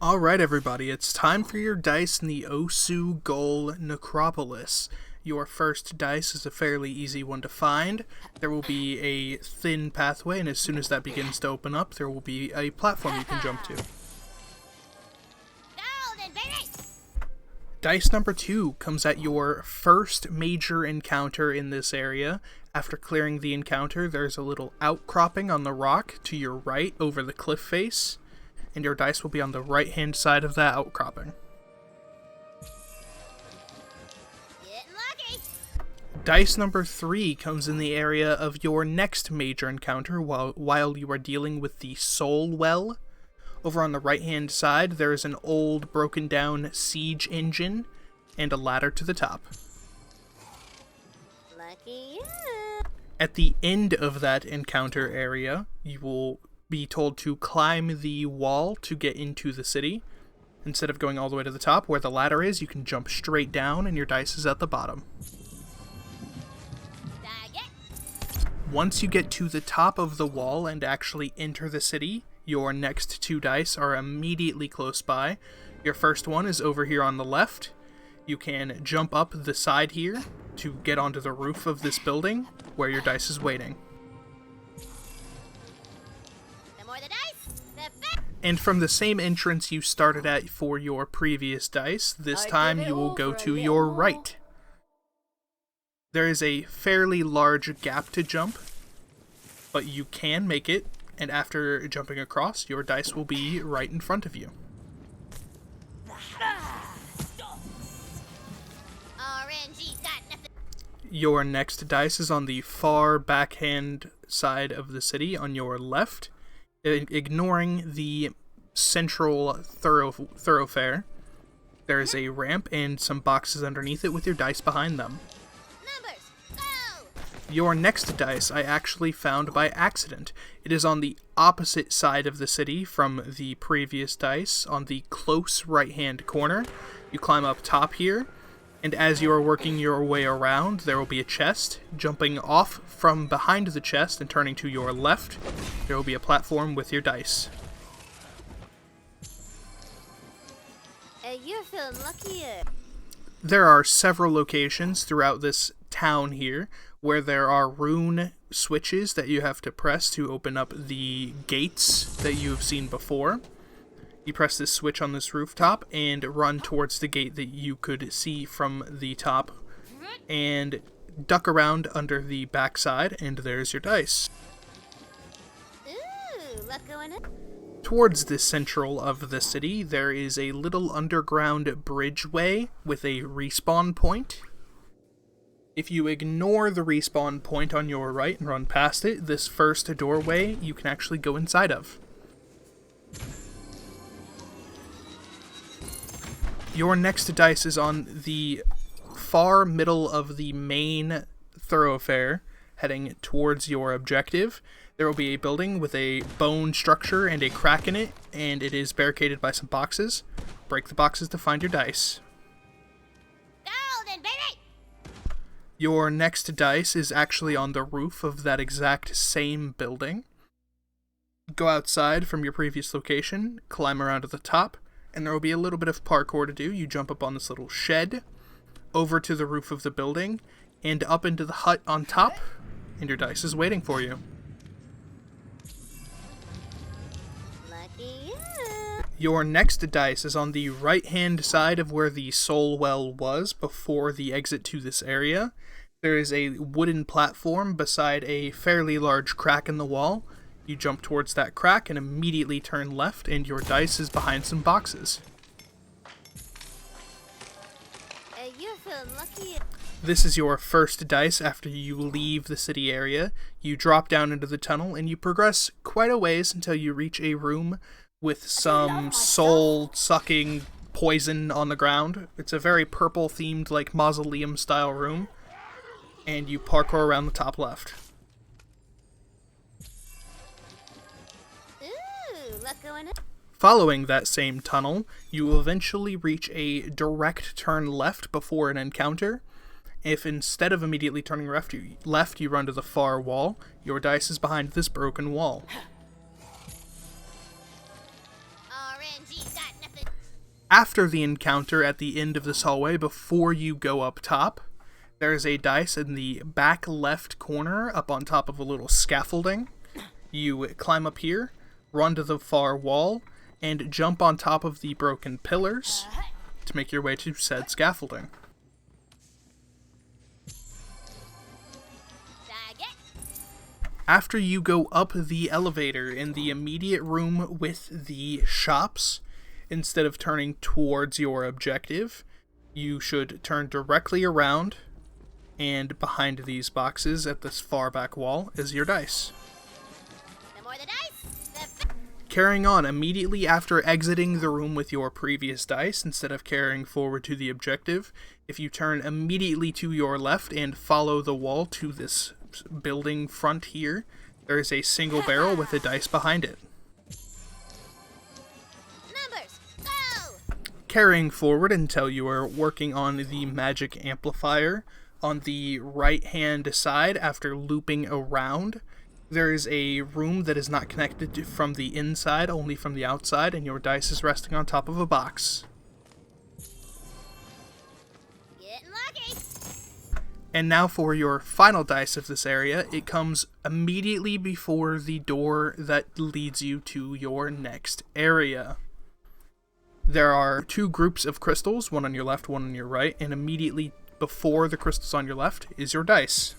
Alright everybody, it's time for your dice in the Ossu-Gol Necropolis. Your first dice is a fairly easy one to find. There will be a thin pathway, and as soon as that begins to open up, there will be a platform you can jump to. Golden, baby! Dice number 2 comes at your first major encounter in this area. After clearing the encounter, there's a little outcropping on the rock to your right over the cliff face, and your dice will be on the right-hand side of that outcropping. Getting lucky! Dice number 3 comes in the area of your next major encounter while you are dealing with the Soul Well. Over on the right-hand side, there is an old, broken-down siege engine and a ladder to the top. Lucky you! At the end of that encounter area, you will be told to climb the wall to get into the city. Instead of going all the way to the top where the ladder is, you can jump straight down and your dice is at the bottom. Once you get to the top of the wall and actually enter the city, your next 2 dice are immediately close by. Your first one is over here on the left. You can jump up the side here to get onto the roof of this building where your dice is waiting. The more the dice, the better! And from the same entrance you started at for your previous dice, this time you will go to your right. There is a fairly large gap to jump, but you can make it, and after jumping across, your dice will be right in front of you. RNG's got nothing. Your next dice is on the far backhand side of the city on your left, ignoring the central thoroughfare. There is a ramp and some boxes underneath it with your dice behind them. Numbers, go! Your next dice I actually found by accident. It is on the opposite side of the city from the previous dice, on the close right-hand corner. You climb up top here, and as you are working your way around, there will be a chest. Jumping off from behind the chest and turning to your left, there will be a platform with your dice. You're feeling luckier. There are several locations throughout this town here where there are rune switches that you have to press to open up the gates that you have seen before. You press this switch on this rooftop and run towards the gate that you could see from the top and duck around under the backside, and there's your dice. Ooh, luck going up. Towards the central of the city, there is a little underground bridgeway with a respawn point. If you ignore the respawn point on your right and run past it, this first doorway you can actually go inside of. Your next dice is on the far middle of the main thoroughfare, heading towards your objective. There will be a building with a bone structure and a crack in it, and it is barricaded by some boxes. Break the boxes to find your dice. Golden, baby! Your next dice is actually on the roof of that exact same building. Go outside from your previous location, climb around to the top, and there will be a little bit of parkour to do. You jump up on this little shed, over to the roof of the building, and up into the hut on top, and your dice is waiting for you. Lucky you! Your next dice is on the right-hand side of where the Soul Well was before the exit to this area. There is a wooden platform beside a fairly large crack in the wall. You jump towards that crack and immediately turn left, and your dice is behind some boxes. You're feeling luckier. This is your first dice after you leave the city area. You drop down into the tunnel, and you progress quite a ways until you reach a room with some soul-sucking poison on the ground. It's a very purple-themed, like, mausoleum-style room. And you parkour around the top left. Ooh, luck going up. Following that same tunnel, you will eventually reach a direct turn left before an encounter. If instead of immediately turning left, you run to the far wall, your dice is behind this broken wall. After the encounter at the end of this hallway, before you go up top, there's a dice in the back left corner up on top of a little scaffolding. You climb up here, run to the far wall, and jump on top of the broken pillars to make your way to said scaffolding. After you go up the elevator in the immediate room with the shops, instead of turning towards your objective, you should turn directly around, and behind these boxes at this far back wall is your dice. The more the dice, Carrying on, immediately after exiting the room with your previous dice, instead of carrying forward to the objective, if you turn immediately to your left and follow the wall to this building front here, there is a single barrel with a dice behind it. numbers, go! Carrying forward until you are working on the magic amplifier, on the right hand side after looping around, there is a room that is not connected from the inside, only from the outside, and your dice is resting on top of a box. Getting lucky. And now for your final dice of this area, it comes immediately before the door that leads you to your next area. There are two groups of crystals, one on your left, one on your right, and immediately before the crystals on your left is your dice.